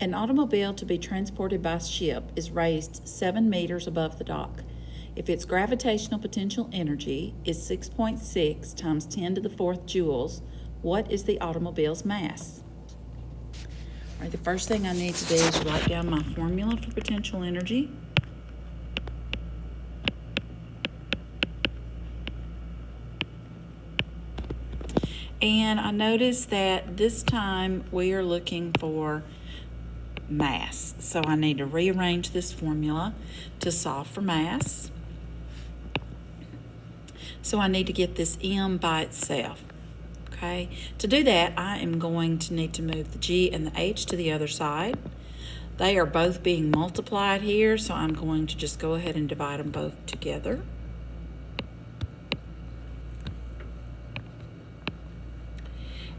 An automobile to be transported by ship is raised 7 meters above the dock. If its gravitational potential energy is 6.6 times 10 to the fourth joules, what is the automobile's mass? All right, the first thing I need to do is write down my formula for potential energy. And I notice that this time we are looking for mass. So I need to rearrange this formula to solve for mass. So I need to get this m by itself. Okay, to do that, I am going to need to move the g and the h to the other side. They are both being multiplied here, so I'm going to just go ahead and divide them both together.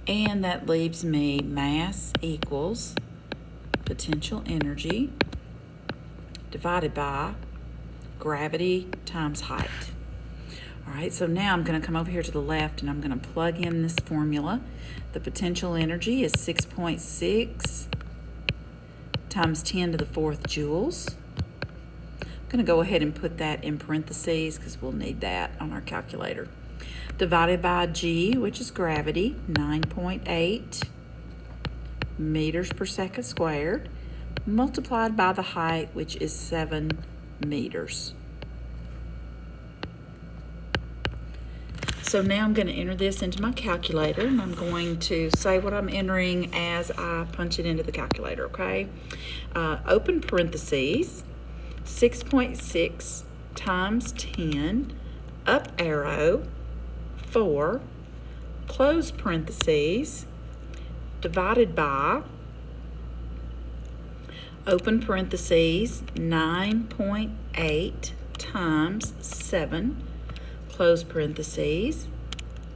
And that leaves me mass equals potential energy divided by gravity times height. All right, so now I'm going to come over here to the left and I'm going to plug in this formula. The potential energy is 6.6 times 10 to the fourth joules. I'm going to go ahead and put that in parentheses because we'll need that on our calculator. Divided by g, which is gravity, 9.8 meters per second squared, multiplied by the height, which is 7 meters. So now I'm going to enter this into my calculator, and I'm going to say what I'm entering as I punch it into the calculator, okay? Open parentheses, 6.6 times 10, up arrow, 4, close parentheses, divided by, open parentheses, 9.8 times 7, close parentheses,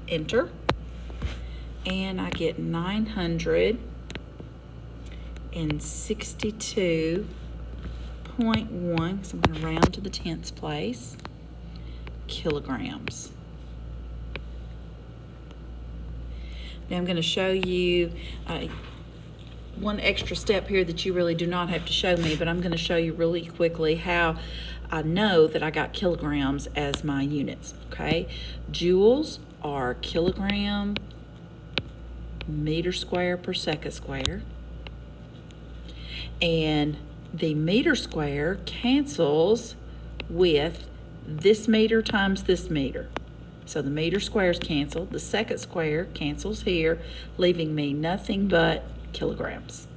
enter, and I get 962.1, so I'm going to round to the tenths place, kilograms. Now I'm going to show you one extra step here that you really do not have to show me, but I'm going to show you really quickly how I know that I got kilograms as my units, okay? Joules are kilogram meter square per second square, and the meter square cancels with this meter times this meter. So the meter squares cancel, the second square cancels here, leaving me nothing but kilograms.